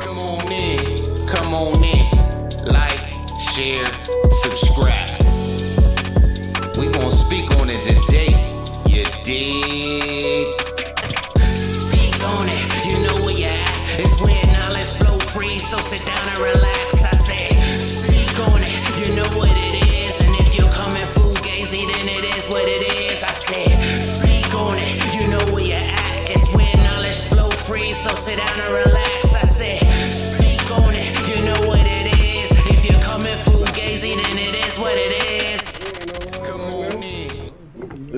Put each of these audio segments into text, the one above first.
Come on in, come on in. Like, share, subscribe. We gon' speak on it today, you dig? Speak on it, you know where you at. It's where knowledge flow free, so sit down and relax. I said, speak on it, you know what it is. And if you're coming fugazi, then it is what it is. I said, speak on it, you know where you at. It's where knowledge flow free, so sit down and relax. I said, speak on it, you know what it is. If you're coming fugazi, then it is what it is. Come on in.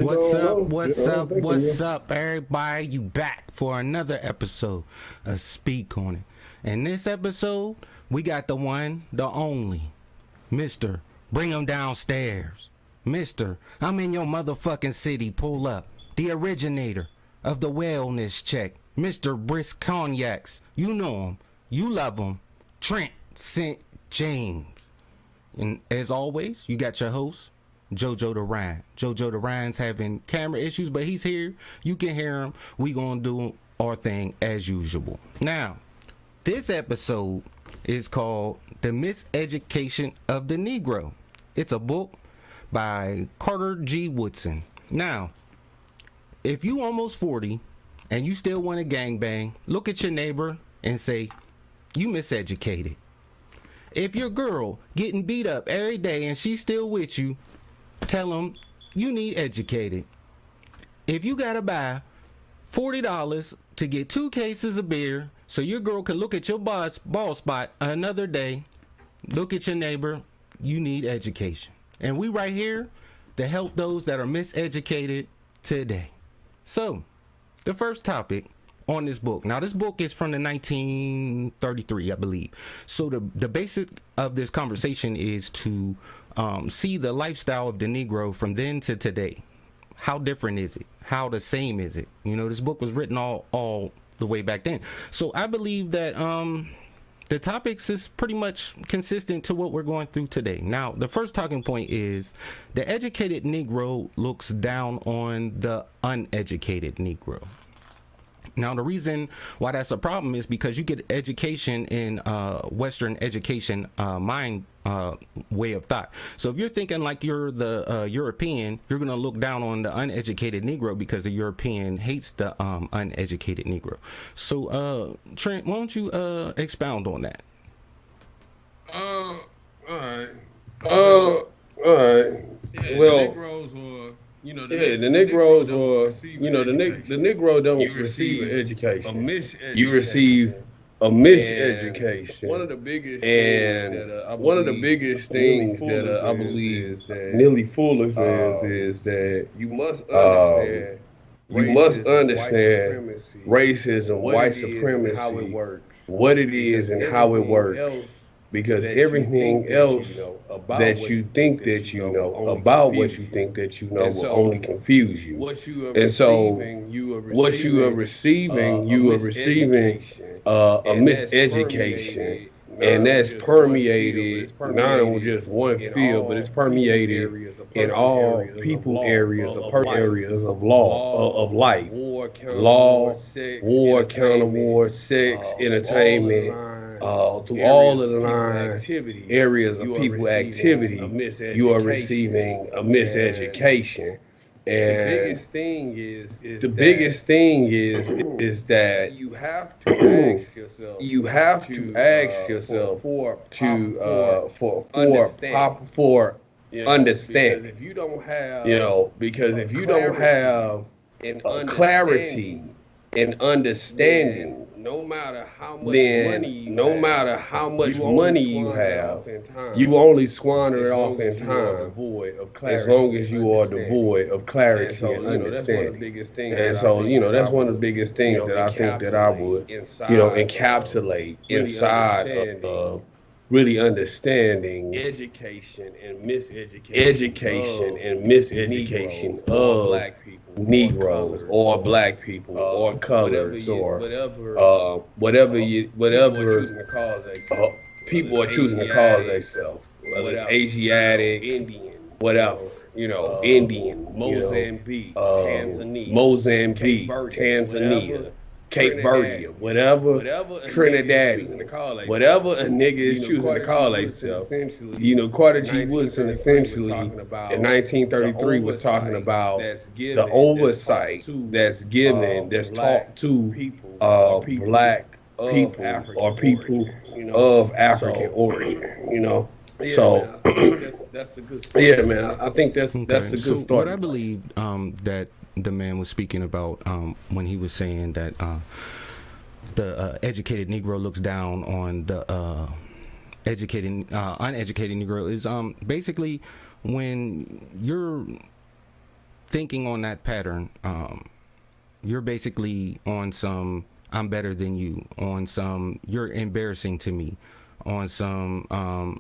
What's up, everybody? You back for another episode of Speak On It. In this episode, we got the one, the only, Mr. Bring 'em downstairs. Mr. I'm in your motherfucking city, pull up. The originator of the wellness check, Mr. Brisk Cognacs. You know him, you love him, Trent St. James. And as always, you got your host, JoJo the Ryan. JoJo the Ryan's having camera issues, but he's here. You can hear him. We gonna do our thing as usual. Now, this episode is called The Miseducation of the Negro. It's a book by Carter G. Woodson. Now, if you almost 40 and you still want to gangbang, look at your neighbor and say, you miseducated. If your girl getting beat up every day and she's still with you, tell them you need educated. If you gotta buy $40 to get 2 cases of beer so your girl can look at your ball spot another day, look at your neighbor, you need education. And we right here to help those that are miseducated today. So, the first topic on this book. Now, this book is from the 1933, I believe. So the basis of this conversation is to see the lifestyle of the Negro from then to today. How different is it? How the same is it? You know, this book was written all the way back then. So I believe that the topics is pretty much consistent to what we're going through today. Now, the first talking point is the educated Negro looks down on the uneducated Negro. Now, the reason why that's a problem is because you get education in Western education mind way of thought. So if you're thinking like you're the European, you're going to look down on the uneducated Negro because the European hates the uneducated Negro. So, Trent, why don't you expound on that? All right. All right. Yeah, Well, the Negroes or the Negroes or the Negro don't receive an education. a miseducation. You receive a miseducation. One of the biggest things that I believe is that Nearly Foolish is that you must understand racism, white supremacy, how it works, what it is and how it works. Because everything else that you think that you know about what you think that you know will only confuse you. And so what you are receiving, you are receiving a miseducation. And that's permeated not on just one field, but it's permeated in all people areas of law, of life. Law, war, counter war, sex, entertainment, through all of the 9 areas of people activity, you are receiving a miseducation. And the biggest thing is that you have to ask yourself for understanding. If you don't have, because if you don't have clarity and understanding, no matter how much money you have, you only squander it off in time as long as you are devoid of clarity and understanding. And so, that's one of the biggest things that I think that I would, encapsulate inside of really understanding education and miseducation of black people, Negroes or black people or colors or whatever people are choosing to call themselves, whether it's Asiatic, Indian, whatever, Indian, Mozambique, Tanzania, Cape Verdean, whatever Trinidadian, whatever a nigga is choosing to call themselves. You know, Carter G. Woodson essentially in 1933 was talking about the oversight that's given, that's taught to black people or people of African origin, you know. So that's a good story. Yeah, man, I think that's a good so start. What I believe that the man was speaking about when he was saying that the educated Negro looks down on the uneducated Negro is basically when you're thinking on that pattern, you're basically on some I'm better than you, on some you're embarrassing to me, on some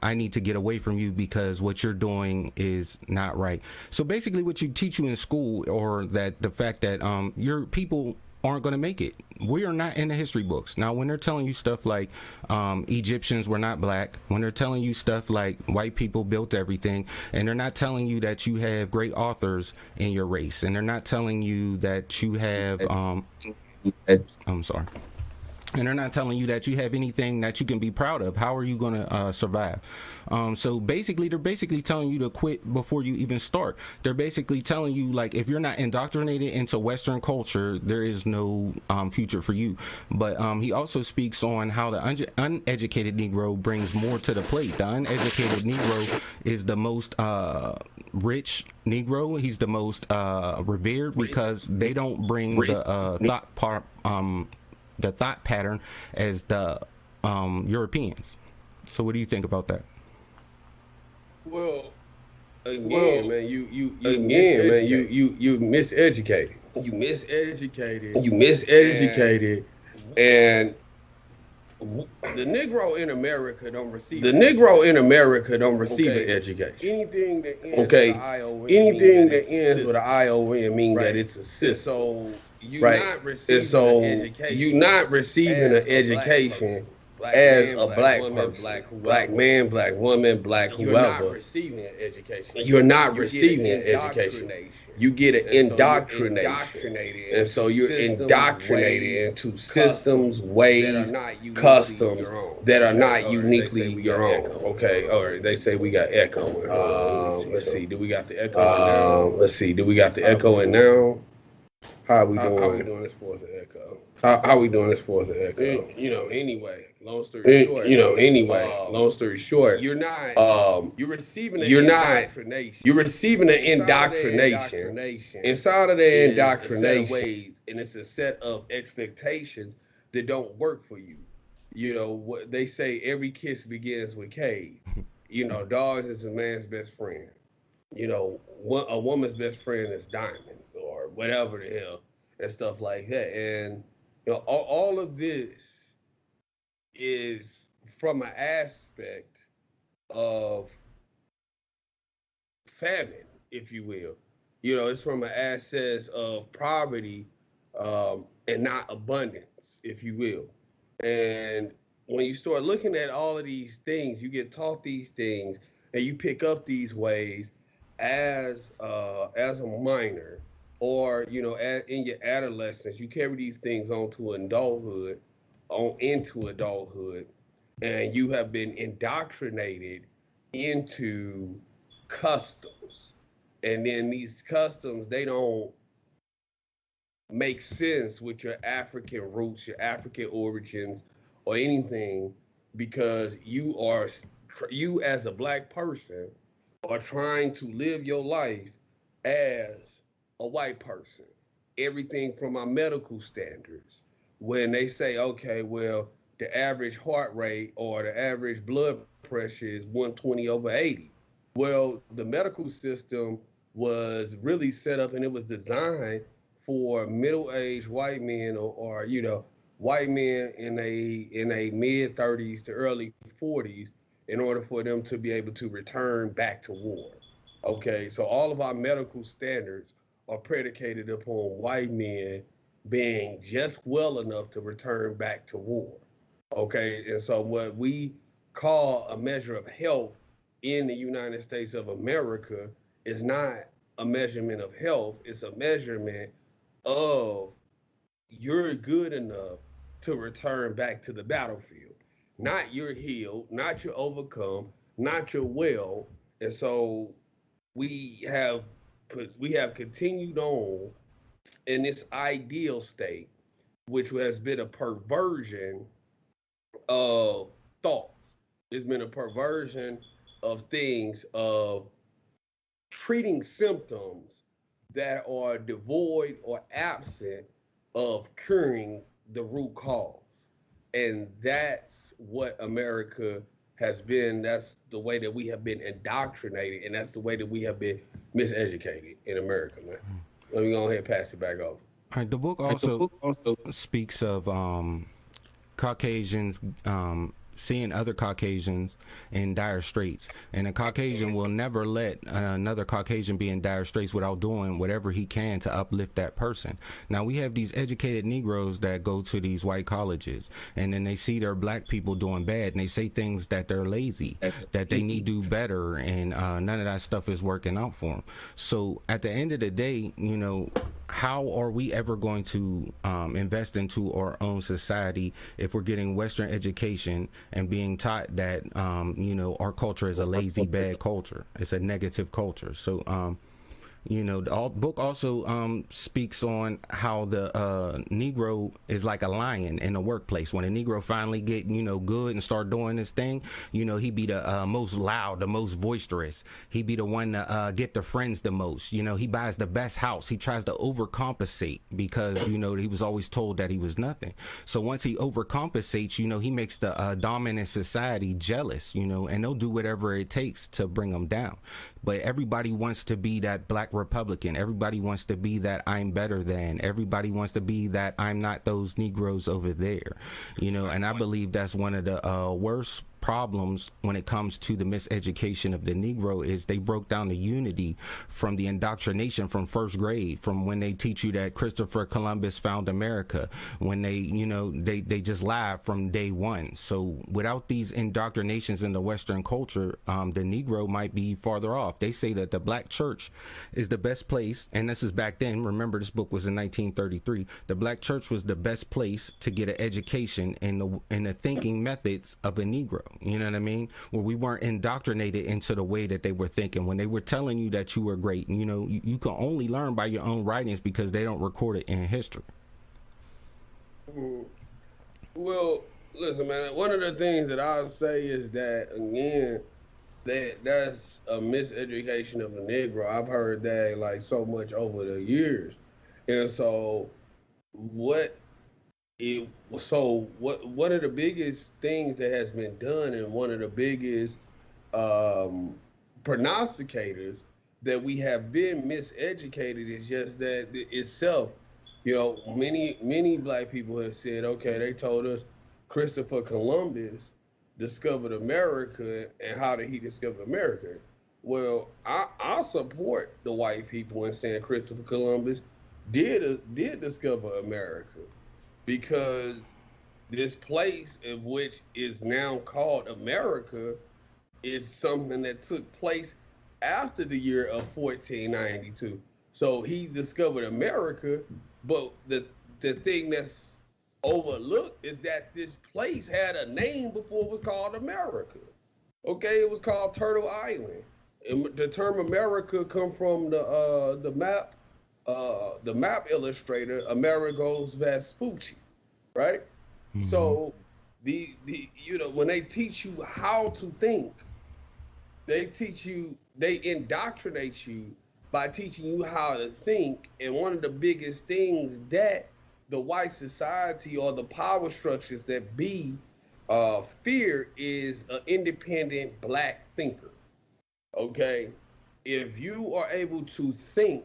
I need to get away from you because what you're doing is not right. So basically what you teach you in school, or that the fact that your people aren't going to make it. We are not in the history books. Now, when they're telling you stuff like Egyptians were not black, when they're telling you stuff like white people built everything, and they're not telling you that you have great authors in your race, and they're not telling you that you have I'm sorry. And they're not telling you that you have anything that you can be proud of. How are you going to survive? So basically, they're basically telling you to quit before you even start. They're basically telling you, like, if you're not indoctrinated into Western culture, there is no future for you. But he also speaks on how the uneducated Negro brings more to the plate. The uneducated Negro is the most rich Negro. He's the most revered because they don't bring the thought pattern as the Europeans. So what do you think about that? Well, again, man, you miseducated. You miseducated, and the Negro in America don't receive an education. Anything that ends with an ION means that it's a system. You're not receiving an education as a black person, black man, black woman, black whoever. You're not receiving an education. You get an indoctrination, and so you're indoctrinated into systems, ways, customs that are not uniquely your own. Okay, or they say we got echo. Let's see, do we got the echo? Do we got the echo in now? How are we doing this for the echo? How are we doing this for the echo? Anyway, long story short, you're receiving an indoctrination. Inside of the indoctrination, and it's a set of expectations that don't work for you. You know, what they say, every kiss begins with K. You know, dogs is a man's best friend. You know, a woman's best friend is diamonds or whatever the hell and stuff like that. And you know, all of this is from an aspect of famine, if you will. You know, it's from an aspect of poverty and not abundance, if you will. And when you start looking at all of these things, you get taught these things and you pick up these ways as a minor, or you know, in your adolescence, you carry these things into adulthood, and you have been indoctrinated into customs, and then these customs, they don't make sense with your African roots, your African origins, or anything, because you as a black person are trying to live your life as a white person. Everything from our medical standards, when they say, okay, well, the average heart rate or the average blood pressure is 120/80. Well, the medical system was really set up and it was designed for middle-aged white men, or you know, white men in a mid 30s to early 40s, in order for them to be able to return back to war. Okay, so all of our medical standards are predicated upon white men being just well enough to return back to war. Okay, and so what we call a measure of health in the United States of America is not a measurement of health, it's a measurement of you're good enough to return back to the battlefield. Not you're healed, not you're overcome, not you're well. And so we have we have continued on in this ideal state, which has been a perversion of thoughts. It's been a perversion of things, of treating symptoms that are devoid or absent of curing the root cause. And that's what America has been. That's the way that we have been indoctrinated, and that's the way that we have been miseducated in America, man. Let me go ahead and pass it back over. All right, the book also speaks of Caucasians seeing other Caucasians in dire straits, and a Caucasian will never let another Caucasian be in dire straits without doing whatever he can to uplift that person. Now we have these educated Negroes that go to these white colleges, and then they see their black people doing bad, and they say things that they're lazy, that they need to do better, and none of that stuff is working out for them. So at the end of the day, you know, how are we ever going to invest into our own society if we're getting Western education and being taught that you know, our culture is a lazy, bad culture? It's a negative culture. So you know, the book also speaks on how the Negro is like a lion in the workplace. When a Negro finally get, you know, good and start doing this thing, you know, he be the most loud, the most boisterous. He be the one to get the friends the most. You know, he buys the best house. He tries to overcompensate because, you know, he was always told that he was nothing. So once he overcompensates, you know, he makes the dominant society jealous, you know, and they'll do whatever it takes to bring them down. But everybody wants to be that black Republican. Everybody wants to be that I'm better than. Everybody wants to be that I'm not those Negroes over there, you know. And I believe that's one of the worst problems when it comes to the miseducation of the Negro is they broke down the unity from the indoctrination from first grade, from when they teach you that Christopher Columbus found America, when they, you know, they just lie from day one. So without these indoctrinations in the Western culture, the Negro might be farther off. They say that the black church is the best place, and this is back then. Remember, this book was in 1933. The black church was the best place to get an education in the thinking methods of a Negro. You know what I mean? Where we weren't indoctrinated into the way that they were thinking. When they were telling you that you were great, you know, you can only learn by your own writings because they don't record it in history. Well, listen, man, one of the things that I'll say is that, again, that's a miseducation of the Negro. I've heard that like so much over the years. And so one of the biggest things that has been done, and one of the biggest prognosticators that we have been miseducated, is just that itself. You know, many black people have said, okay, they told us Christopher Columbus discovered America, and how did he discover America? Well, I support the white people in saying Christopher Columbus did discover America, because this place in which is now called America is something that took place after the year of 1492. So he discovered America, but the thing that's overlooked is that this place had a name before it was called America. Okay, it was called Turtle Island. And the term America come from the map illustrator Amerigo Vespucci, right? Mm-hmm. So the you know, when they teach you how to think, they indoctrinate you by teaching you how to think. And one of the biggest things that the white society or the power structures that fear is an independent black thinker. Okay, if you are able to think,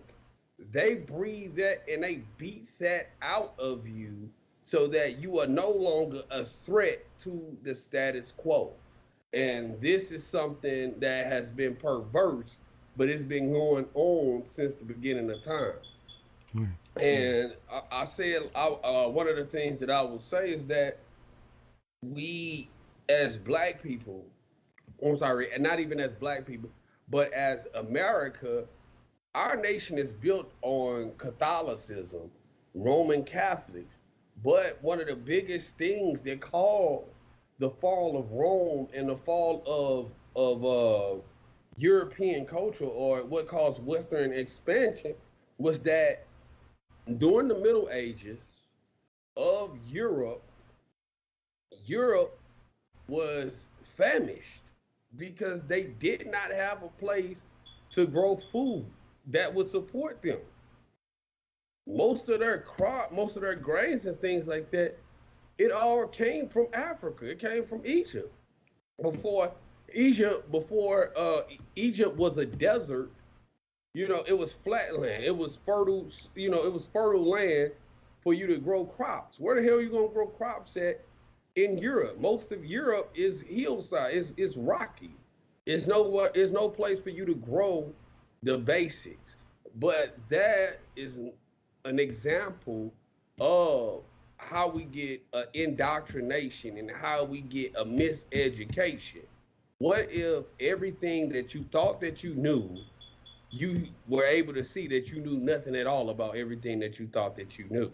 they breathe that and they beat that out of you, so that you are no longer a threat to the status quo. And this is something that has been perverse, but it's been going on since the beginning of time. And I said, one of the things that I will say is that we as black people, I'm sorry, and not even as black people, but as America, our nation is built on Catholicism. Roman Catholics. But one of the biggest things that caused the fall of Rome and the fall of European culture, or what caused Western expansion, was that during the Middle Ages of Europe was famished because they did not have a place to grow food that would support them. Most of their grains and things like that, it all came from Africa. It came from Egypt. Before Egypt was a desert, it was flat land. It was fertile, it was fertile land for you to grow crops. Where the hell are you gonna grow crops at in Europe? Most of Europe is hillside, it's rocky. There's no place for you to grow the basics. But that is an example of how we get indoctrination and how we get a miseducation. What if everything that you thought that you knew, you were able to see that you knew nothing at all about everything that you thought that you knew?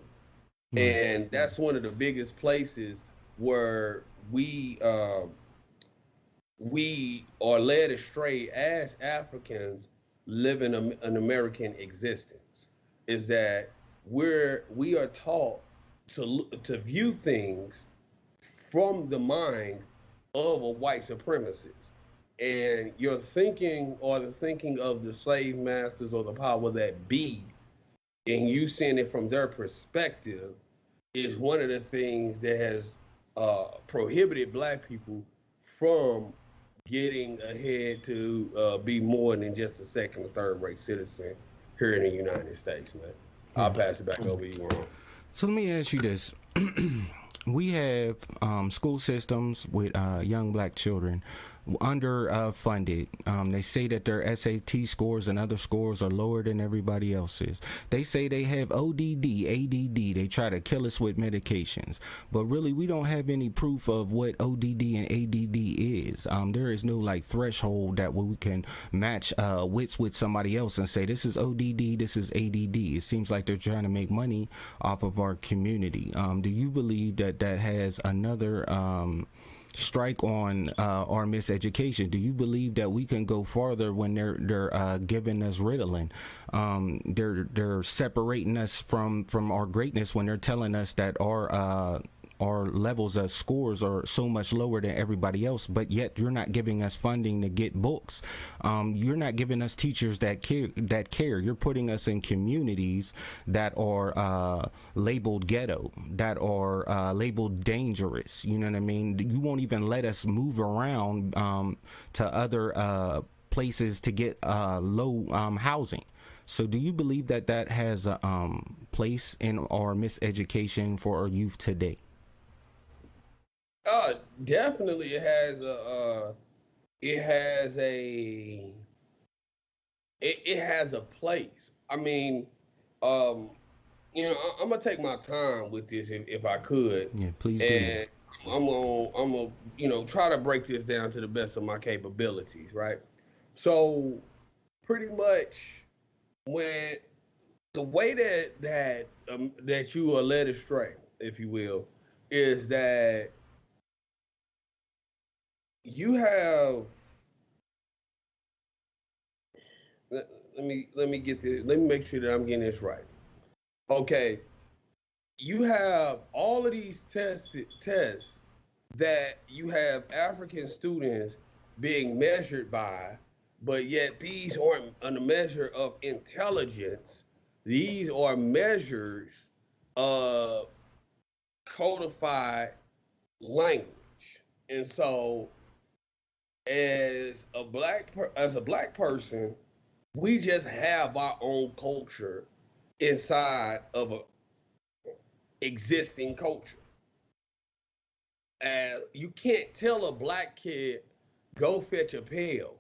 And that's one of the biggest places where we are led astray as Africans living an American existence, is that we are taught to view things from the mind of a white supremacist. And your thinking, or the thinking of the slave masters or the power that be, and you seeing it from their perspective, is one of the things that has prohibited Black people from getting ahead to be more than just a second or third rate citizen here in the United States, man. I'll pass it back over to you, Ron. So let me ask you this. We have school systems with young Black children underfunded. They say that their SAT scores and other scores are lower than everybody else's. They say they have ODD, ADD. They try to kill us with medications. But really, we don't have any proof of what ODD and ADD is. There is no threshold that we can match wits with somebody else and say, this is ODD, this is ADD. It seems like they're trying to make money off of our community. Do you believe that has another strike on our miseducation? Do you believe that we can go farther when they're giving us Ritalin? They're separating us from our greatness when they're telling us that our levels of scores are so much lower than everybody else, but yet you're not giving us funding to get books. You're not giving us teachers that care. You're putting us in communities that are labeled ghetto, that are labeled dangerous. You know what I mean? You won't even let us move around to other places to get low housing. So do you believe that has a place in our miseducation for our youth today? Definitely it has a place. I mean, I'm gonna take my time with this if I could. Yeah, please do. And I'm gonna try to break this down to the best of my capabilities, right? So pretty much when the way that you are led astray, if you will, is that you have, let me get this, let me make sure that I'm getting this right. Okay, you have all of these tests that you have African students being measured by, but yet these aren't a measure of intelligence. These are measures of codified language. And so as a black person, we just have our own culture inside of a existing culture. You can't tell a Black kid, go fetch a pail.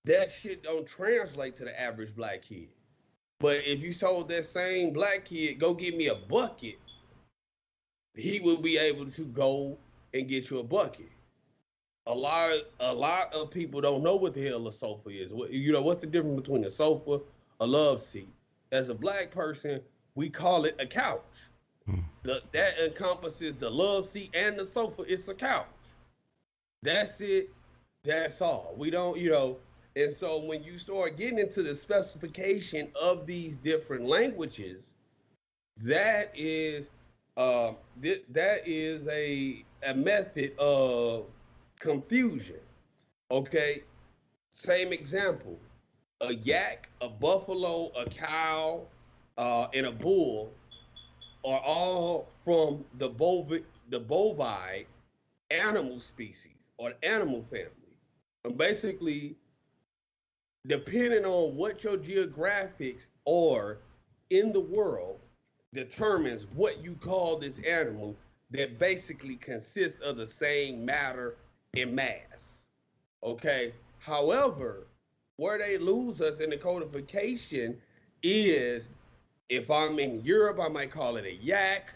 That shit don't translate to the average Black kid. But if you told that same Black kid, go get me a bucket, he will be able to go and get you a bucket. A lot of people don't know what the hell a sofa is. What's the difference between a sofa, a love seat? As a Black person, we call it a couch. That encompasses the love seat and the sofa. It's a couch. That's it. That's all. We don't, and so when you start getting into the specification of these different languages, that is a method of confusion. Okay, same example: a yak, a buffalo, a cow, and a bull are all from the bovine animal species or animal family. And basically, depending on what your geographics are in the world, determines what you call this animal that basically consists of the same matter and mass. Okay. However, where they lose us in the codification is, if I'm in Europe, I might call it a yak.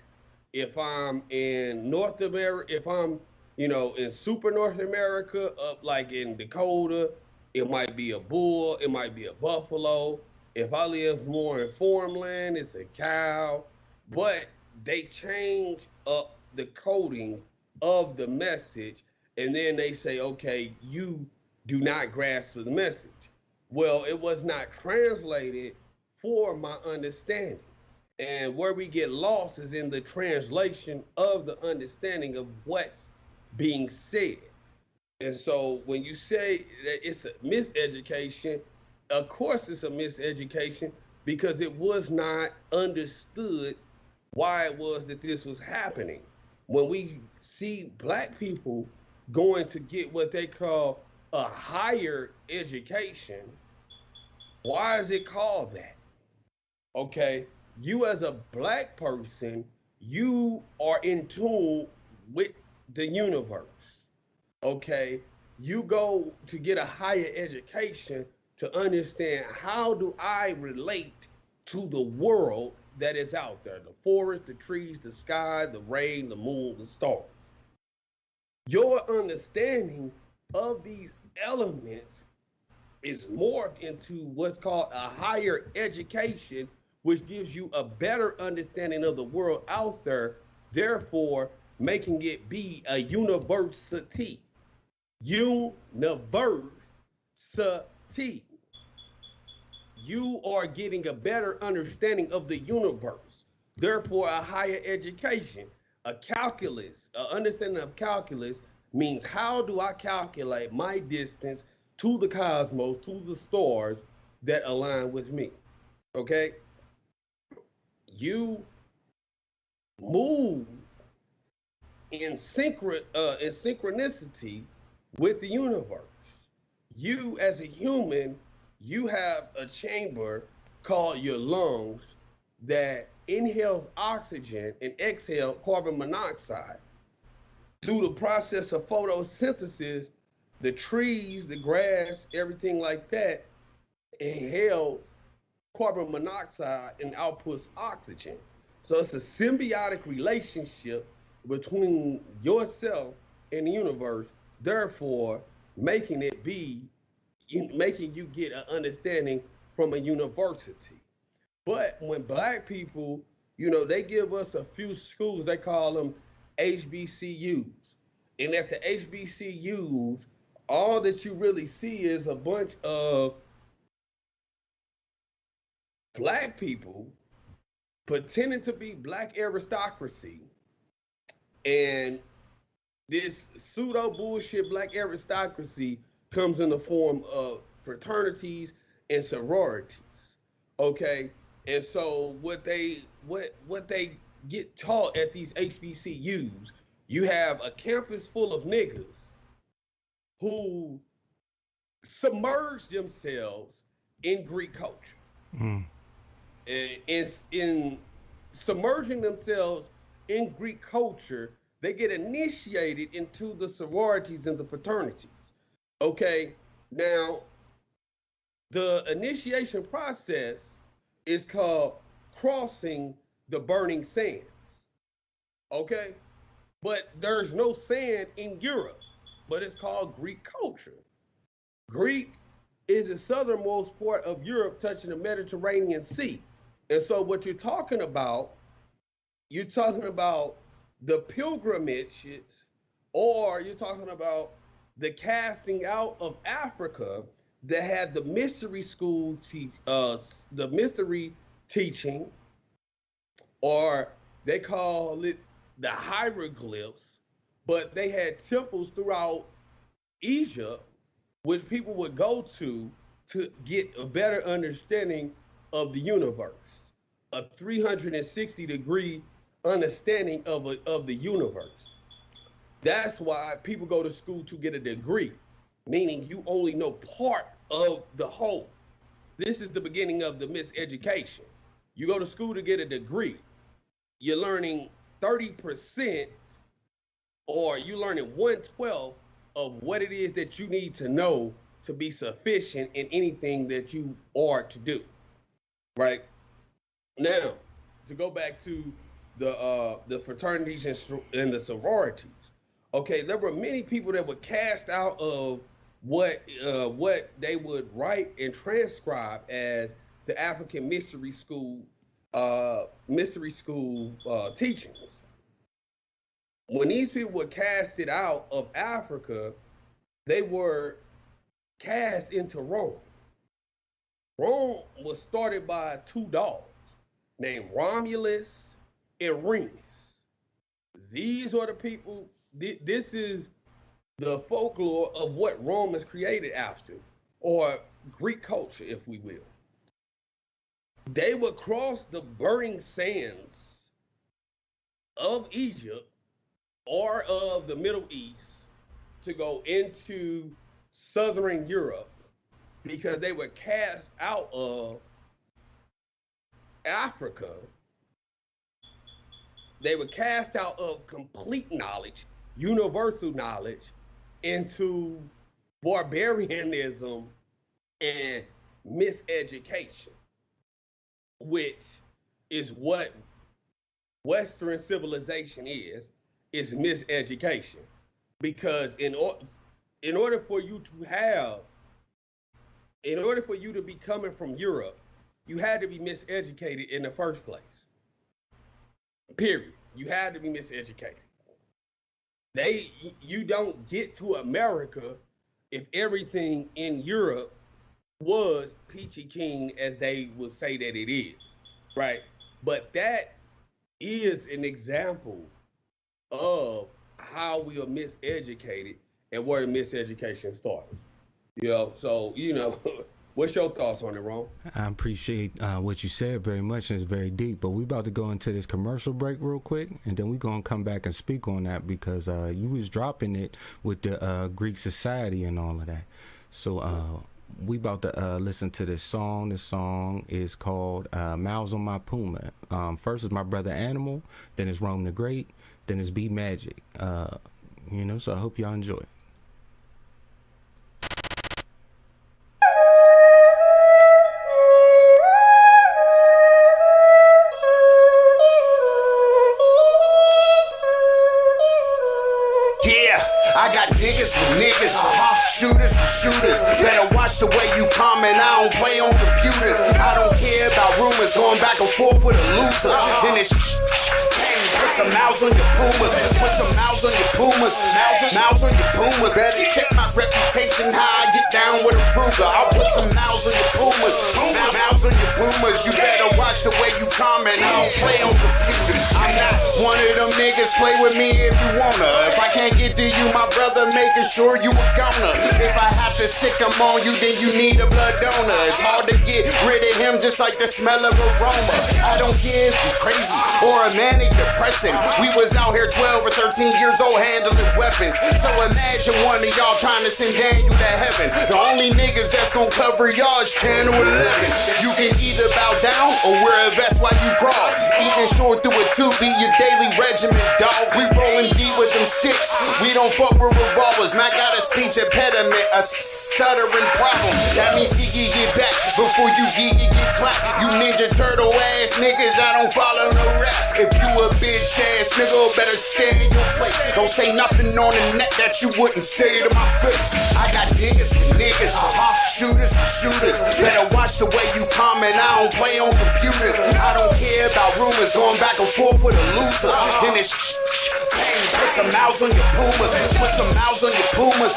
If I'm in North America, if I'm, in super North America, up like in Dakota, it might be a bull, it might be a buffalo. If I live more in farmland, it's a cow. But they change up the coding of the message, and then they say, okay, you do not grasp the message. Well, it was not translated for my understanding. And where we get lost is in the translation of the understanding of what's being said. And so when you say that it's a miseducation, of course it's a miseducation, because it was not understood why it was that this was happening. When we see Black people going to get what they call a higher education, why is it called that? Okay, you as a Black person, you are in tune with the universe. Okay, you go to get a higher education to understand, how do I relate to the world that is out there? The forest, the trees, the sky, the rain, the moon, the stars. Your understanding of these elements is morphed into what's called a higher education, which gives you a better understanding of the world out there, therefore making it be a university. University. You are getting a better understanding of the universe, therefore a higher education. A calculus, an understanding of calculus means, how do I calculate my distance to the cosmos, to the stars that align with me? Okay? You move in synchronicity with the universe. You as a human, you have a chamber called your lungs that inhales oxygen and exhales carbon monoxide. Through the process of photosynthesis, the trees, the grass, everything like that inhales carbon monoxide and outputs oxygen. So it's a symbiotic relationship between yourself and the universe, therefore making you get an understanding from a university. But when Black people, they give us a few schools, they call them HBCUs. And at the HBCUs, all that you really see is a bunch of Black people pretending to be Black aristocracy. And this pseudo bullshit Black aristocracy comes in the form of fraternities and sororities. Okay? And so what they get taught at these HBCUs, you have a campus full of niggas who submerge themselves in Greek culture. And in submerging themselves in Greek culture, they get initiated into the sororities and the fraternities. Okay, now the initiation process is called crossing the burning sands. Okay, but there's no sand in Europe, but it's called Greek culture. Greek is the southernmost part of Europe, touching the Mediterranean Sea. And so what you're talking about the pilgrimages, or you're talking about the casting out of Africa that had the mystery school the mystery teaching, or they call it the hieroglyphs, but they had temples throughout Egypt, which people would go to get a better understanding of the universe, a 360-degree understanding of the universe. That's why people go to school to get a degree, meaning you only know part of the whole. This is the beginning of the miseducation. You go to school to get a degree. You're learning 30%, or you're learning 1/12 of what it is that you need to know to be sufficient in anything that you are to do, right? Now, to go back to the fraternities and the sororities, okay, there were many people that were cast out of what they would write and transcribe as the African mystery school teachings. When these people were casted out of Africa, they were cast into Rome. Rome was started by two dogs named Romulus and Remus. These are the people, this is the folklore of what Rome is created after, or Greek culture, if we will. They would cross the burning sands of Egypt or of the Middle East to go into Southern Europe, because they were cast out of Africa. They were cast out of complete knowledge, universal knowledge, into barbarianism and miseducation, which is what Western civilization is miseducation. Because in order for you to be coming from Europe, you had to be miseducated in the first place. Period. You had to be miseducated. You don't get to America if everything in Europe was peachy keen as they would say that it is, right? But that is an example of how we are miseducated and where the miseducation starts. So, what's your thoughts on it, Ron? I appreciate what you said very much, and it's very deep. But we about to go into this commercial break real quick, and then we're going to come back and speak on that, because you was dropping it with the Greek society and all of that. So we about to listen to this song. This song is called Miles on My Puma. First is my brother Animal, then it's Rome the Great, then it's B Magic. So I hope y'all enjoy it. I got niggas with niggas, shooters with shooters. Better watch the way you comment, I don't play on computers. I don't care about rumors going back and forth with a loser. Then it's put some mouths on your Pumas. Put some mouths on your Pumas. Mouths on your Pumas. Better check my reputation, how I get down with a Ruger. I'll put some mouths on your Pumas. Mouths on your Pumas. You better watch the way you comment, I don't play on computers. I'm not one of them niggas, play with me if you wanna. If I can't get to you, my brother, making sure you a goner. If I have to sick him on you, then you need a blood donor. It's hard to get rid of him, just like the smell of aroma. I don't care if you crazy or a manic depressant. We was out here 12 or 13 years old handling weapons. So imagine one of y'all trying to send Daniel to heaven. The only niggas that's gonna cover y'all is 10 or 11. You can either bow down or wear a vest while you crawl. Eating short through a tube, be your daily regimen, dog. We rolling deep with them sticks. We don't fuck with revolvers. Mac got a speech impediment, a stuttering problem. That means Gigi get back before you Gigi get clapped. You Ninja Turtle ass niggas, I don't follow no rap. If you a bitch ass nigga, better stay in your place. Don't say nothing on the net that you wouldn't say to my face. I got niggas with niggas, Shooters and shooters, better watch the way you comment. I don't play on computers. I don't care about rumors going back and forth with a loser. Then it's bang, put some mouths on your pumas. Put some mouths on your pumas.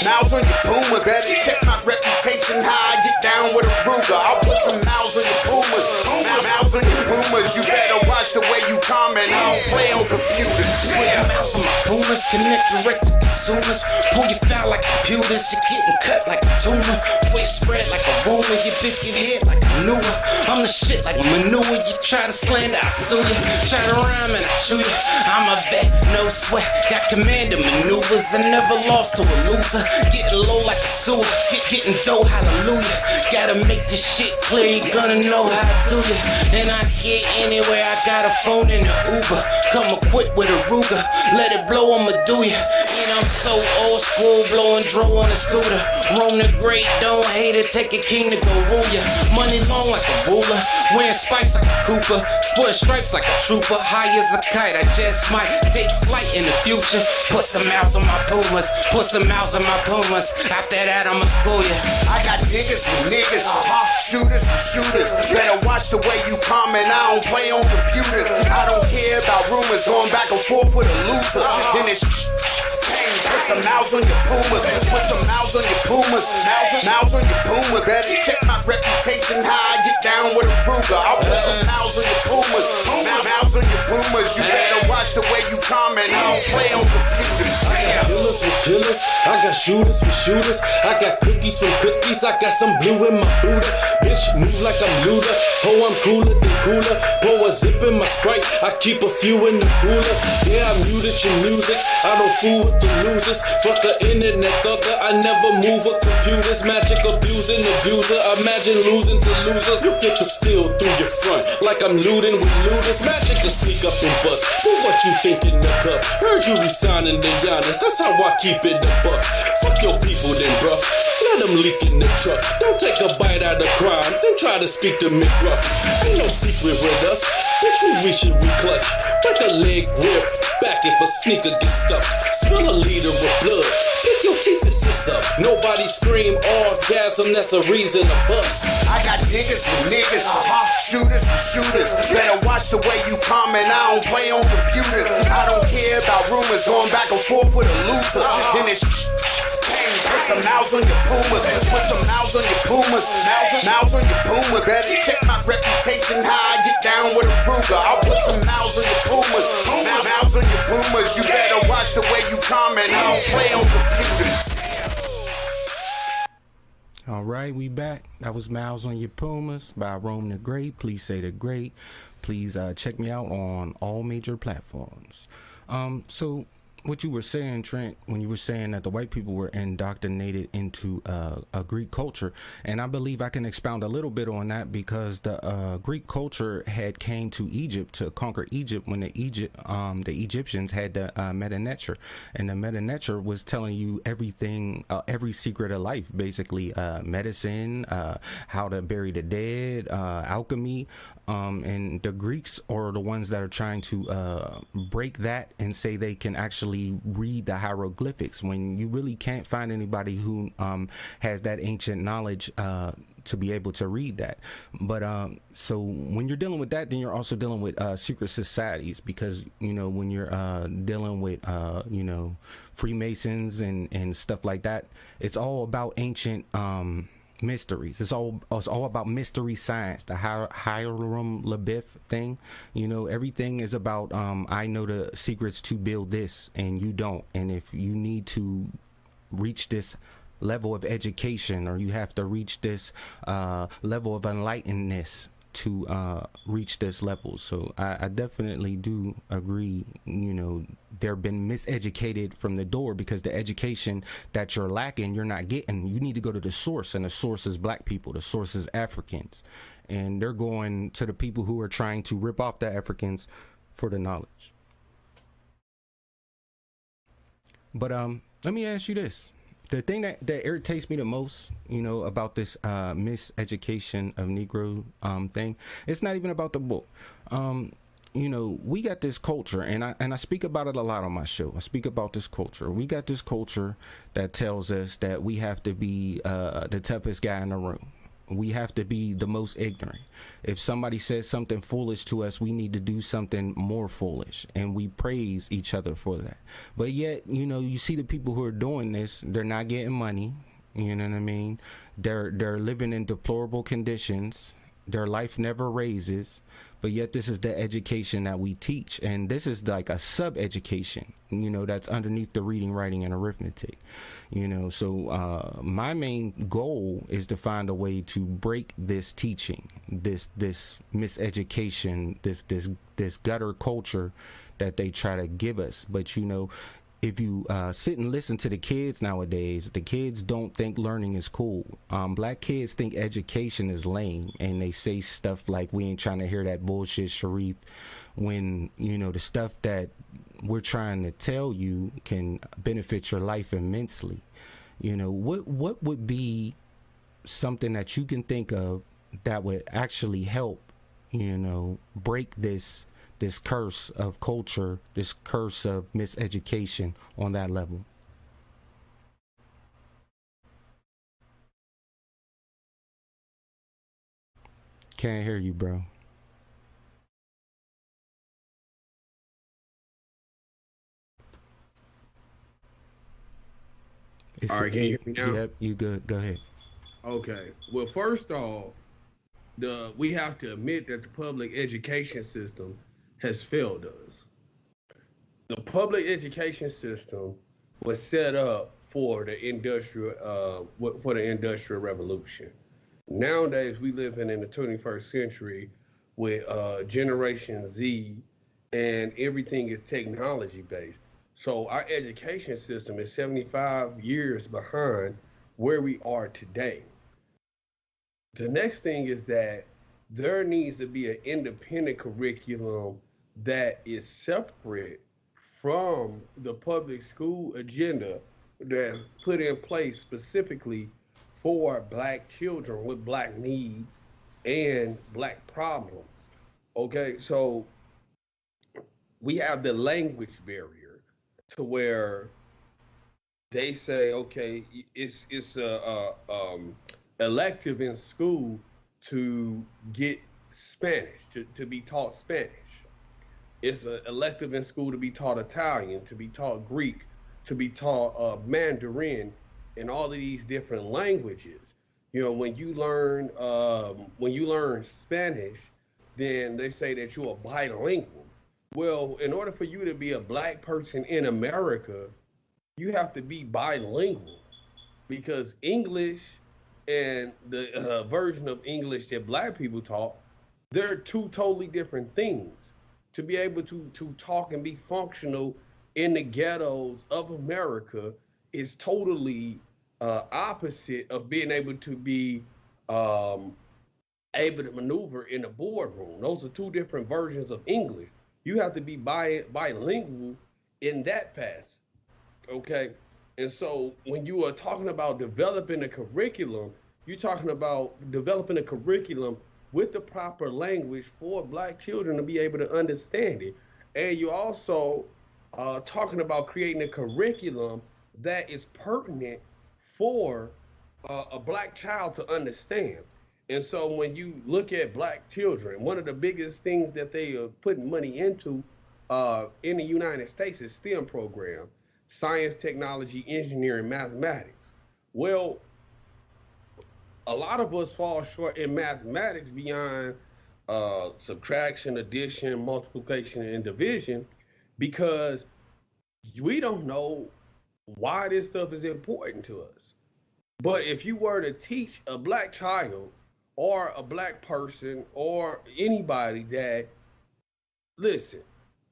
Mouths on your pumas. Better check my reputation, how I get down with a Ruger. I'll put some mouths on your pumas. Mouths on your pumas. You better watch the way you comment. I don't play on computers. Yeah, mouths on my pumas, connect direct to consumers. Pull your foul like computers, you're getting cut like a tumor. Voice spread like a rumor, your bitch get hit like a manure. I'm the shit like manure, you try to slander, I sue you. Try to rhyme and I chew you. I'm a vet, no sweat, got commander maneuvers. I never lost to a loser. Getting low like a sewer, getting dough, hallelujah. Gotta make this shit clear, you gonna know how to do ya. And I get anywhere, I got a phone in the Uber. Come equipped with a Ruger, let it blow, I'ma do ya. And I'm so old school, blowing dro on a scooter. Roam the great, don't hate it, take a king to go rule ya. Money long like a ruler, wearing spikes like a Cooper. Sport stripes like a trooper, high as a kite, I just might take flight in the future. Put some mouths on my pumas, put some mouths on my pumas. After that, I'ma school ya. I got niggas and niggas, shooters and shooters. Better watch the way you comment. I don't play on computers. I don't care about rumors going back and forth with a loser. Then it's bang, put some mouths on your pumas. Put some mouths on your pumas. Mouths on your pumas. Better check my reputation, how I get down with a Ruger. I'll put some mouths on your pumas. Mouths on your pumas. You better watch the way you comment. I don't play on computers. Killers with killers, I got shooters with shooters. I got cookies from cookies, I got some blue in my Buddha. Bitch, move like I'm Luda. Oh, I'm cooler than cooler. Pour a zip in my Sprite, I keep a few in the cooler. Yeah, I muted your music, I don't fool with the losers. Fuck the internet thugger, I never move with computers. Magic abusing abuser, imagine losing to losers. You get to steal through your front, like I'm looting with looters. Magic to sneak up and bust, but what you think in the cup? Heard you resigning the Giannis, that's how I keep it the buck. Fuck your people then, bruh. Let them leak in the truck. Don't take a bite out of crime, then try to speak to McGruff. Ain't no secret with us. Bitch, we reach it, we clutch. Break a leg, rip. Back if a sneaker gets stuck. Spill a liter of blood. Pick your teeth and sis up. Nobody scream orgasm, that's a reason to bust. I got niggas and niggas, shooters and shooters. Better watch the way you comment. I don't play on computers. I don't care about rumors going back and forth with a loser. Then it's bang, put some mouths on your pumas. Put some mouths on your pumas. Mouths on your pumas. Better check my reputation, how I get down with a Ruger. I'll put some mouths on your pumas. Mouths on your pumas. You better watch the way you comment. I don't play on computers. All right, we back. That was Mouths on Your Pumas by Rome the Great. Please say the great. Please check me out on all major platforms. So what you were saying, Trent, when you were saying that the white people were indoctrinated into a Greek culture, and I believe I can expound a little bit on that because the Greek culture had came to Egypt to conquer Egypt when the Egyptians had the Meta-Nature, and the Meta-Nature was telling you everything, every secret of life, basically medicine, how to bury the dead, alchemy. And the Greeks are the ones that are trying to break that and say they can actually read the hieroglyphics when you really can't find anybody who has that ancient knowledge to be able to read that. But so when you're dealing with that, then you're also dealing with secret societies, because you know when you're dealing with you know, Freemasons and stuff like that, it's all about ancient mysteries. It's all about mystery science, the Hiram Labith thing. You know, everything is about I know the secrets to build this and you don't, and if you need to reach this level of education, or you have to reach this level of enlightenedness to reach this level. So I definitely do agree, you know, they've been miseducated from the door, because the education that you're lacking, you're not getting. You need to go to the source, and the source is black people, the source is Africans, and they're going to the people who are trying to rip off the Africans for the knowledge. But let me ask you this. The thing that irritates me the most, you know, about this miseducation of Negro thing, it's not even about the book. you know, we got this culture, and I speak about it a lot on my show. I speak about this culture. We got this culture that tells us that we have to be the toughest guy in the room. We have to be the most ignorant. If somebody says something foolish to us, we need to do something more foolish, and we praise each other for that. But yet, you know, you see the people who are doing this, they're not getting money. You know what I mean? They're living in deplorable conditions. Their life never raises, but yet this is the education that we teach, and this is like a sub-education, you know, that's underneath the reading, writing, and arithmetic, you know. So my main goal is to find a way to break this teaching, this miseducation, this gutter culture that they try to give us. But you know, if you sit and listen to the kids nowadays, the kids don't think learning is cool. Black kids think education is lame, and they say stuff like, we ain't trying to hear that bullshit, Sharif, when, you know, the stuff that we're trying to tell you can benefit your life immensely. You know, what would be something that you can think of that would actually help, you know, break this curse of culture, this curse of miseducation on that level? Can't hear you, bro. All right, can you hear me now? Yep, you good. Go ahead. Okay. Well, first off, we have to admit that the public education system has failed us. The public education system was set up for the industrial revolution. Nowadays, we live in the 21st century with Generation Z, and everything is technology based. So our education system is 75 years behind where we are today. The next thing is that there needs to be an independent curriculum that is separate from the public school agenda that's put in place specifically for Black children with Black needs and Black problems. Okay, so we have the language barrier to where they say, okay, it's elective in school to get Spanish, to be taught Spanish. It's an elective in school to be taught Italian, to be taught Greek, to be taught Mandarin, and all of these different languages. You know, when you learn Spanish, then they say that you're bilingual. Well, in order for you to be a Black person in America, you have to be bilingual, because English and the version of English that Black people talk, they're two totally different things. To be able to talk and be functional in the ghettos of America is totally opposite of being able to be able to maneuver in the boardroom. Those are two different versions of English. You have to be bilingual in that pass, okay? And so when you are talking about developing a curriculum, you're talking about developing a curriculum with the proper language for Black children to be able to understand it. And you're also talking about creating a curriculum that is pertinent for a Black child to understand. And so when you look at Black children, one of the biggest things that they are putting money into in the United States is STEM program: science, technology, engineering, mathematics. Well, a lot of us fall short in mathematics beyond subtraction, addition, multiplication, and division, because we don't know why this stuff is important to us. But if you were to teach a Black child or a Black person or anybody that, listen,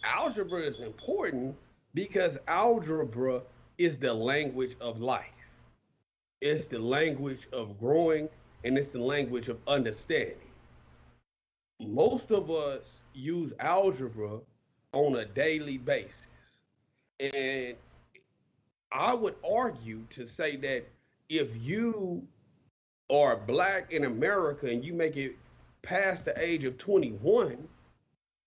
algebra is important because algebra is the language of life. It's the language of growing, and it's the language of understanding. Most of us use algebra on a daily basis. And I would argue to say that if you are Black in America and you make it past the age of 21,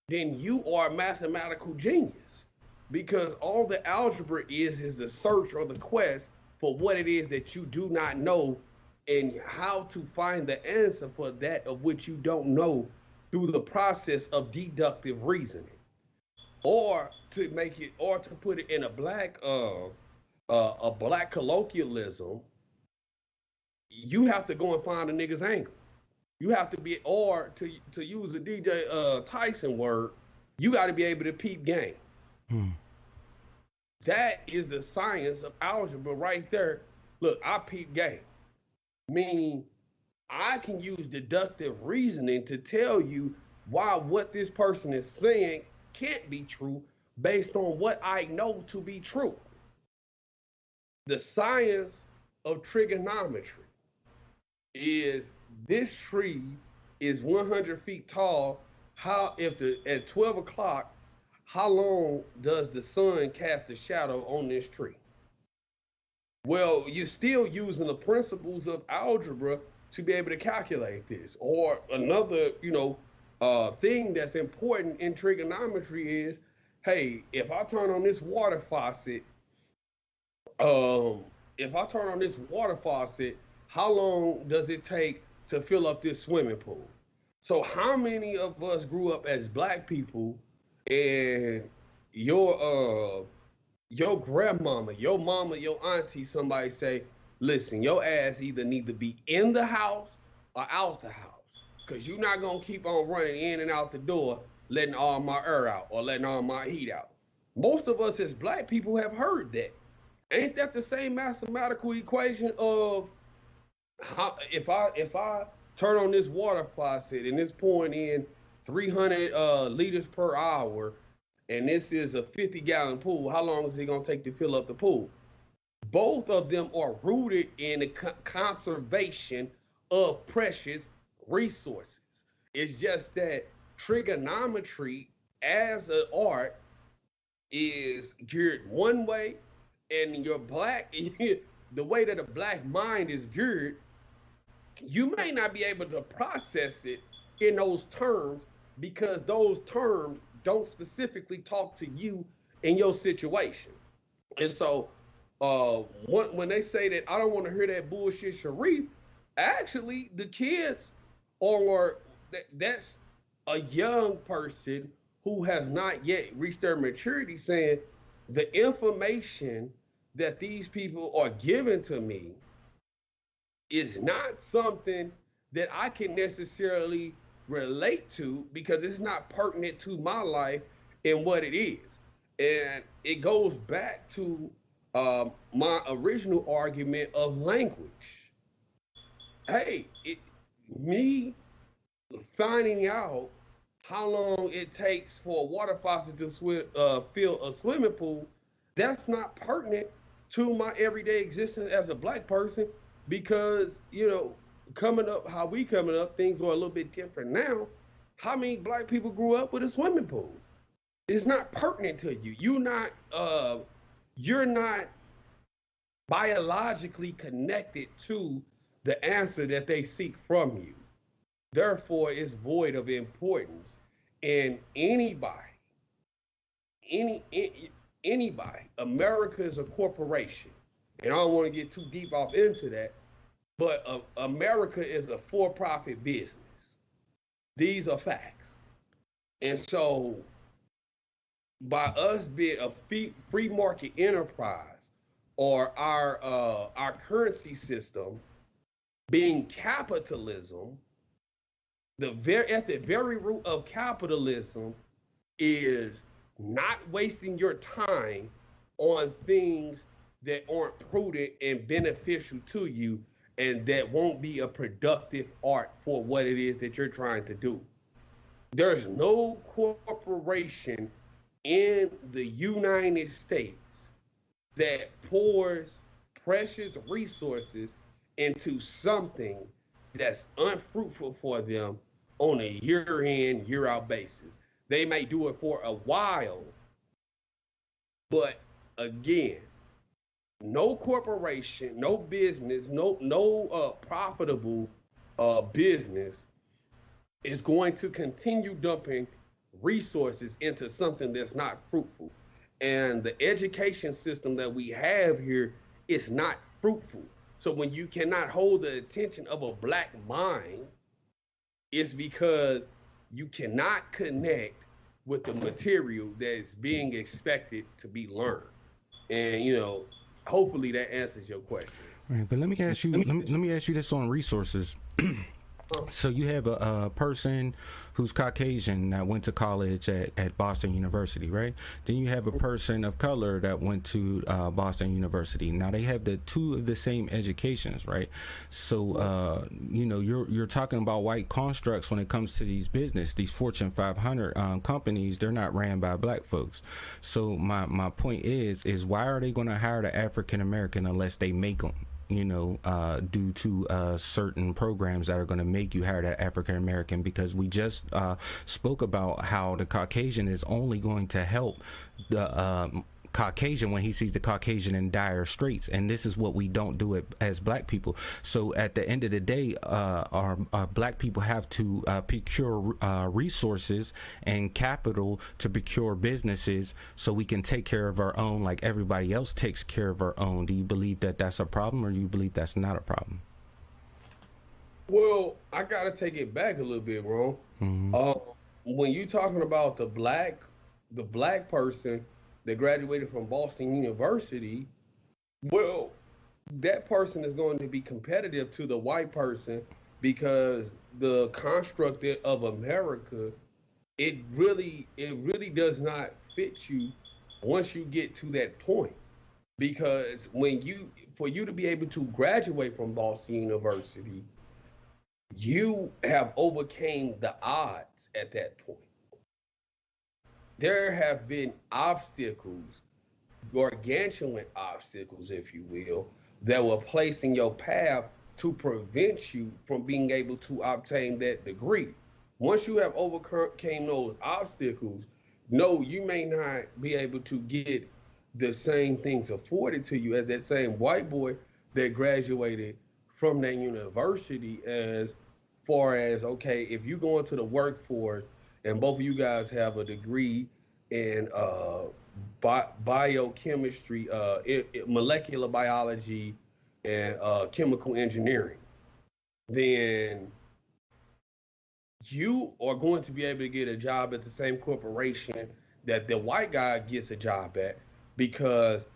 then you are a mathematical genius, because all the algebra is the search or the quest for what it is that you do not know and how to find the answer for that of which you don't know through the process of deductive reasoning. Or to make it, or to put it in a black colloquialism, you have to go and find a nigga's angle. You have to be, or to use a DJ Tyson word, you got to be able to peep game. That is the science of algebra right there. Look, I peep game. Meaning, I can use deductive reasoning to tell you why what this person is saying can't be true based on what I know to be true. The science of trigonometry is this tree is 100 feet tall. How at 12 o'clock, how long does the sun cast a shadow on this tree? Well, you're still using the principles of algebra to be able to calculate this. Or another, thing that's important in trigonometry is, hey, if I turn on this water faucet, how long does it take to fill up this swimming pool? So how many of us grew up as black people and your grandmama, your mama, your auntie, somebody say, listen, your ass either need to be in the house or out the house, because you're not going to keep on running in and out the door, letting all my air out or letting all my heat out. Most of us as black people have heard that. Ain't that the same mathematical equation of how, if I turn on this water faucet and it's pouring in 300 liters per hour, and this is a 50-gallon pool, how long is it going to take to fill up the pool? Both of them are rooted in the conservation of precious resources. It's just that trigonometry as an art is geared one way, and your black, the way that a black mind is geared, you may not be able to process it in those terms because those terms don't specifically talk to you in your situation. And so when they say that I don't want to hear that bullshit, Sharif, actually the kids, or that's a young person who has not yet reached their maturity, saying the information that these people are giving to me is not something that I can necessarily relate to because it's not pertinent to my life and what it is. And it goes back to my original argument of language. Hey, me finding out how long it takes for a water faucet to fill a swimming pool, that's not pertinent to my everyday existence as a black person, because, coming up, things are a little bit different now. How many black people grew up with a swimming pool? It's not pertinent to you. You're not biologically connected to the answer that they seek from you. Therefore, it's void of importance. And anybody, America is a corporation. And I don't want to get too deep off into that, but America is a for-profit business. These are facts. And so by us being a free market enterprise, or our currency system being capitalism, at the very root of capitalism is not wasting your time on things that aren't prudent and beneficial to you, and that won't be a productive art for what it is that you're trying to do. There's no corporation in the United States that pours precious resources into something that's unfruitful for them on a year in, year out basis. They may do it for a while, but again, no corporation, no business, no profitable business is going to continue dumping resources into something that's not fruitful. And the education system that we have here is not fruitful. So when you cannot hold the attention of a black mind, it's because you cannot connect with the material that is being expected to be learned. And hopefully that answers your question. Right, but let me ask you. Let me ask you this on resources. So you have a person who's Caucasian that went to college at Boston University, right? Then you have a person of color that went to Boston University. Now they have the two of the same educations, right? So you're talking about white constructs when it comes to these Fortune 500 companies. They're not ran by black folks. So my point is why are they going to hire the African American unless they make them? Due to certain programs that are going to make you hire that African American, because we just spoke about how the Caucasian is only going to help the Caucasian when he sees the Caucasian in dire straits, and this is what we don't do it as black people. So at the end of the day, our black people have to procure resources and capital to procure businesses so we can take care of our own like everybody else takes care of our own. Do you believe that that's a problem, or do you believe that's not a problem? Well, I gotta take it back a little bit, bro. When you're talking about the black person that graduated from Boston University, well, that person is going to be competitive to the white person because the construct of America, it really does not fit you once you get to that point. Because for you to be able to graduate from Boston University, you have overcame the odds at that point. There have been obstacles, gargantuan obstacles, if you will, that were placed in your path to prevent you from being able to obtain that degree. Once you have overcame those obstacles, no, you may not be able to get the same things afforded to you as that same white boy that graduated from that university. As far as, okay, if you go into the workforce and both of you guys have a degree in biochemistry, molecular biology, and chemical engineering, then you are going to be able to get a job at the same corporation that the white guy gets a job at, because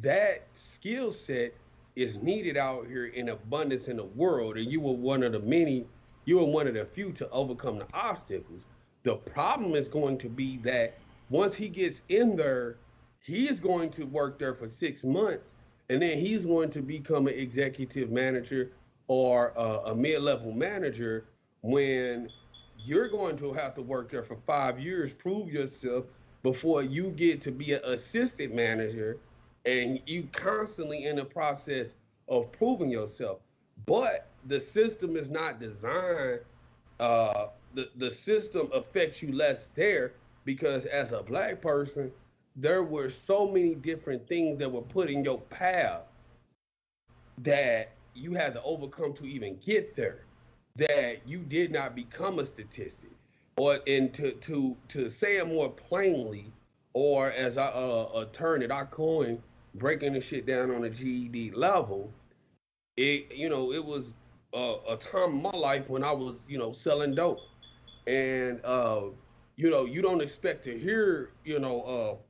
that skill set is needed out here in abundance in the world, and you were one of the few to overcome the obstacles. The problem is going to be that once he gets in there, he is going to work there for 6 months, and then he's going to become an executive manager or a mid-level manager, when you're going to have to work there for 5 years, prove yourself before you get to be an assistant manager, and you constantly in the process of proving yourself. But the system is not designed, the system affects you less there, because as a black person, there were so many different things that were put in your path that you had to overcome to even get there, that you did not become a statistic. And to say it more plainly, or as a term that I coined, breaking the shit down on a GED level, it was a time in my life when I was, selling dope. And, you don't expect to hear,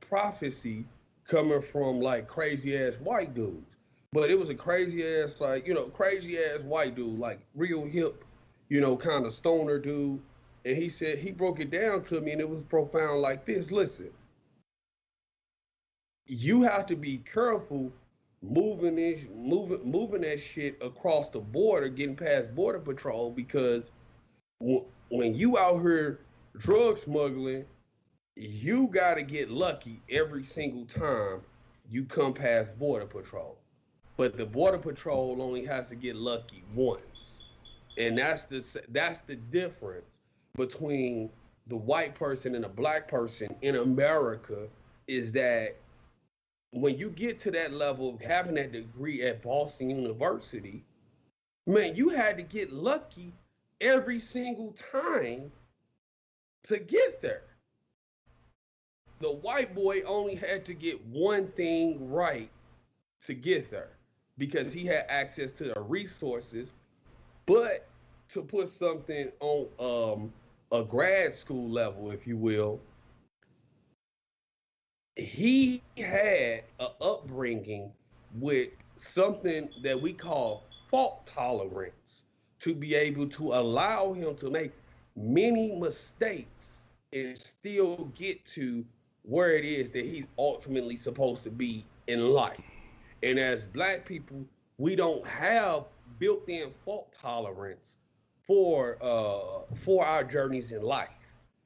prophecy coming from like crazy ass white dudes. But it was a crazy ass, crazy ass white dude, like real hip, kind of stoner dude. And he said, he broke it down to me, and it was profound like this. Listen, you have to be careful moving that shit across the border, getting past border patrol, because when you out here drug smuggling, you got to get lucky every single time you come past border patrol. But the border patrol only has to get lucky once. And that's the difference between the white person and the black person in America, is that when you get to that level of having that degree at Boston University, man, you had to get lucky every single time to get there. the white boy only had to get one thing right to get there because he had access to the resources. But to put something on a grad school level, if you will, he had an upbringing with something that we call fault tolerance to be able to allow him to make many mistakes and still get to where it is that he's ultimately supposed to be in life. And as Black people, we don't have built-in fault tolerance for our journeys in life.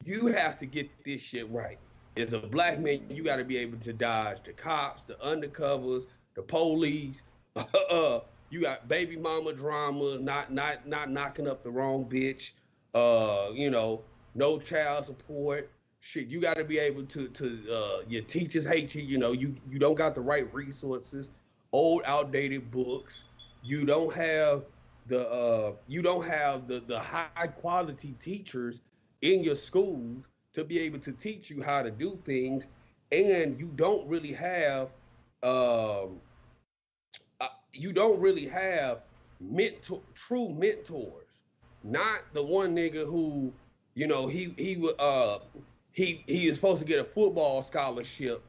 You have to get this shit right. As a Black man, you got to be able to dodge the cops, the undercovers, the police. You got baby mama drama, not knocking up the wrong bitch. No child support. Shit, you got to be able to your teachers hate you. You don't got the right resources. Old, outdated books. You don't have the high quality teachers in your schools to be able to teach you how to do things, and you don't really have true mentors. Not the one nigga who he is supposed to get a football scholarship,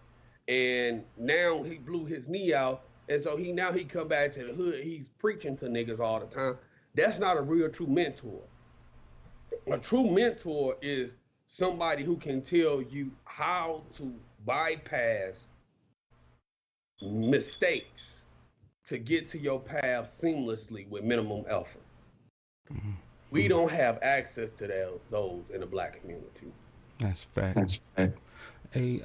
and now he blew his knee out. And so he come back to the hood. He's preaching to niggas all the time. That's not a real true mentor. A true mentor is somebody who can tell you how to bypass mistakes to get to your path seamlessly with minimum effort. Mm-hmm. We don't have access to those in the Black community. That's fact. Hey,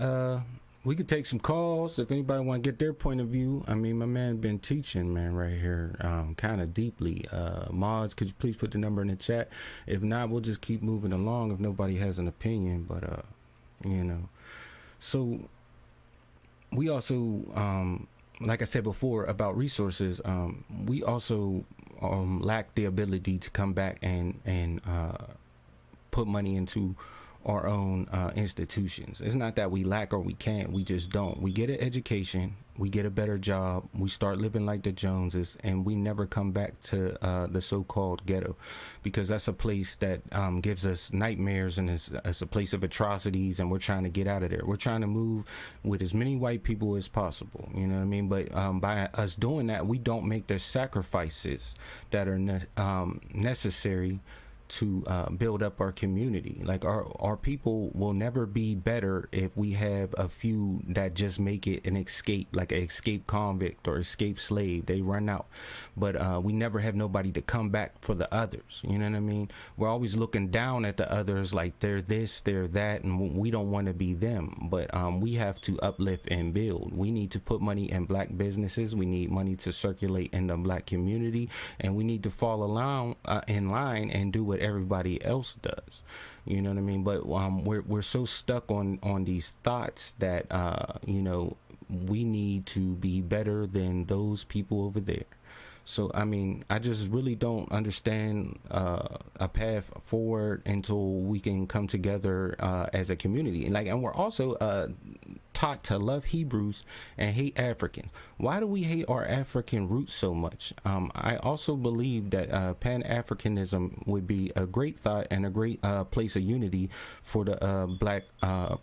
we could take some calls if anybody want to get their point of view. I mean, my man been teaching, man, right here, kind of deeply. Mods, could you please put the number in the chat? If not, we'll just keep moving along if nobody has an opinion. But so we also, like I said before about resources, we also lack the ability to come back and put money into our own institutions. It's not that we lack or we can't, we just don't. We get an education, we get a better job, we start living like the Joneses, and we never come back to the so-called ghetto, because that's a place that gives us nightmares, and it's a place of atrocities, and we're trying to get out of there. We're trying to move with as many white people as possible, you know what I mean? But by us doing that, we don't make the sacrifices that are necessary to build up our community. Like our people will never be better if we have a few that just make it an escape, like an escape convict or escape slave. They run out, but we never have nobody to come back for the others. You know what I mean? We're always looking down at the others like they're this, they're that, and we don't want to be them. But we have to uplift and build. We need to put money in Black businesses. We need money to circulate in the Black community, and we need to fall along in line and do what everybody else does. You know what I mean? But we're so stuck on these thoughts that we need to be better than those people over there. So I mean, I just really don't understand a path forward until we can come together as a community. And we're also taught to love Hebrews and hate Africans. Why do we hate our African roots so much? I also believe that Pan-Africanism would be a great thought and a great place of unity for the Black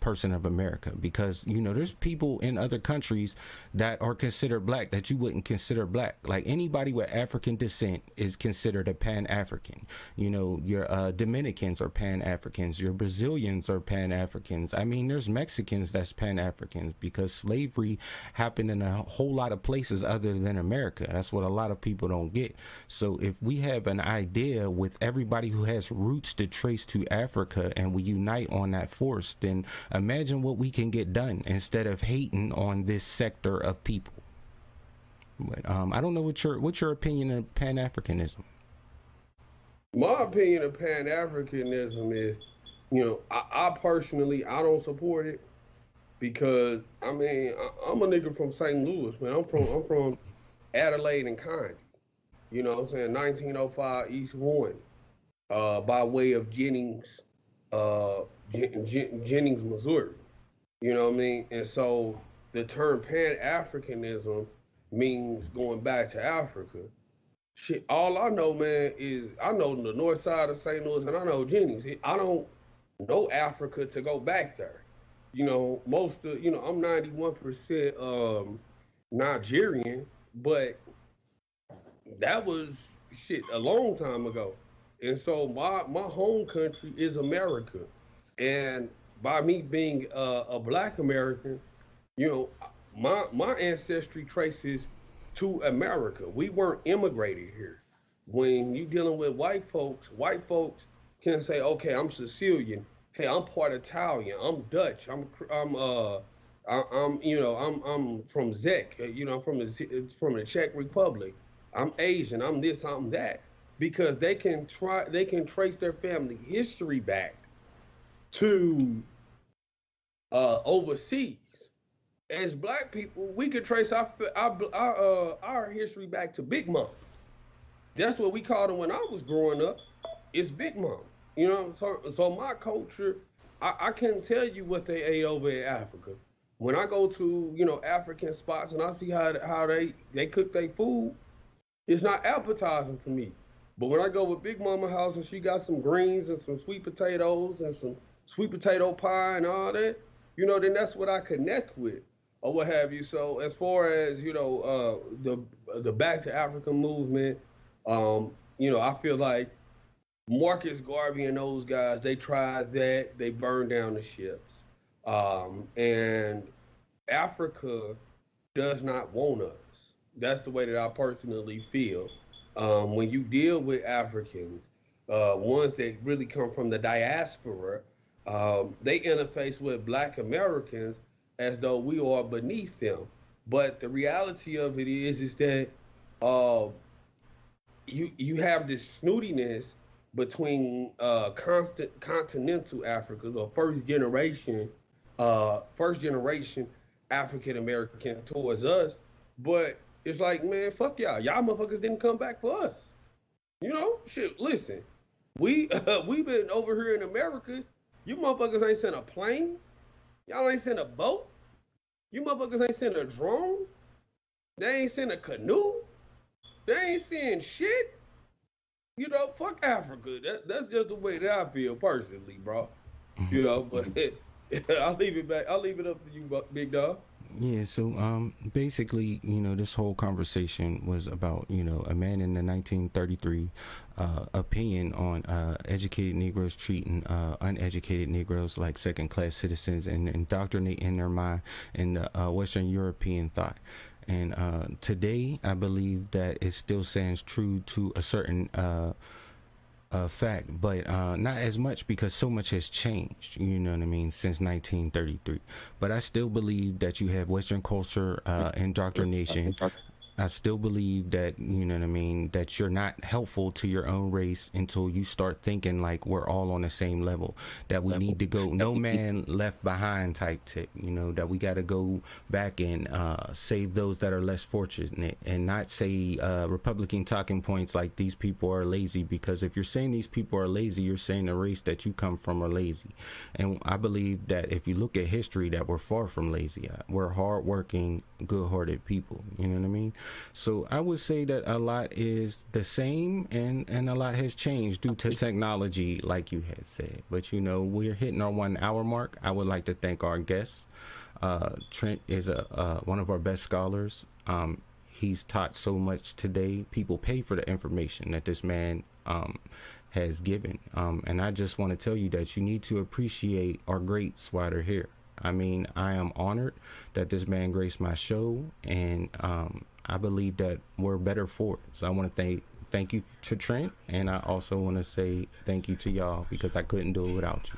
person of America, because there's people in other countries that are considered Black that you wouldn't consider Black. Like anybody with African descent is considered a Pan-African. Your Dominicans are Pan-Africans, your Brazilians are Pan-Africans. I mean, there's Mexicans that's Pan-Africans, because slavery happened in a whole lot of places other than America. That's what a lot of people don't get. So if we have an idea with everybody who has roots to trace to Africa, and we unite on that force, then imagine what we can get done instead of hating on this sector of people. But I don't know what's your opinion of Pan-Africanism. My opinion of Pan-Africanism is, I personally, I don't support it, because I'm a nigga from St. Louis, man. I'm from Adelaide and Condy. You know what I'm saying? 1905 East 1, by way of Jennings, Missouri. You know what I mean? And so the term Pan-Africanism means going back to Africa. Shit, all I know, man, is I know the north side of St. Louis and I know Jennings. I don't know Africa to go back there. You know, I'm 91% Nigerian, but that was shit a long time ago. And so my home country is America. And by me being a Black American, you know, my ancestry traces to America. We weren't immigrated here. When you dealing with white folks can say, okay, I'm Sicilian. Hey, I'm part Italian. I'm Dutch. I'm from Czech. You know, I'm from the Czech Republic. I'm Asian. I'm this. I'm that. Because they can trace their family history back to overseas. As Black people, we could trace our history back to Big Mom. That's what we called them when I was growing up. It's Big Mom. You know, so my culture, I can't tell you what they ate over in Africa. When I go to, you know, African spots and I see how they cook their food, it's not appetizing to me. But when I go with Big Mama house and she got some greens and some sweet potatoes and some sweet potato pie and all that, you know, then that's what I connect with or what have you. So as far as, you know, the Back to Africa movement, you know, I feel like Marcus Garvey and those guys, they tried that, they burned down the ships. And Africa does not want us. That's the way that I personally feel. When you deal with Africans, ones that really come from the diaspora, they interface with Black Americans as though we are beneath them. But the reality of it is that you have this snootiness between continental Africans or first generation African American towards us, but it's like, man, fuck y'all motherfuckers didn't come back for us. You know, shit. Listen, we've been over here in America. You motherfuckers ain't sent a plane. Y'all ain't sent a boat. You motherfuckers ain't sent a drone. They ain't sent a canoe. They ain't seeing shit. You know, fuck Africa. That's just the way that I feel personally, bro. You know, but I'll leave it back. I'll leave it up to you, big dog. Yeah, so basically, you know, this whole conversation was about, you know, a man in the 1933 opinion on educated Negroes treating uneducated Negroes like second-class citizens and indoctrinating their mind in the Western European thought. And today, I believe that it still stands true to a certain fact, but not as much because so much has changed, you know what I mean, since 1933. But I still believe that you have Western culture indoctrination. I still believe that, you know what I mean, that you're not helpful to your own race until you start thinking like we're all on the same level, that we need to go no man left behind type tip, you know, that we got to go back and save those that are less fortunate and not say Republican talking points like these people are lazy, because if you're saying these people are lazy, you're saying the race that you come from are lazy. And I believe that if you look at history, that we're far from lazy. We're hardworking, good-hearted people, you know what I mean? So I would say that a lot is the same and a lot has changed due to technology, like you had said. But, you know, we're hitting our 1 hour mark. I would like to thank our guests. Trent is one of our best scholars. He's taught so much today. People pay for the information that this man has given. And I just want to tell you that you need to appreciate our greats while they're here. I mean, I am honored that this man graced my show, and I believe that we're better for it. So I want to thank you to Trent, and I also want to say thank you to y'all because I couldn't do it without you.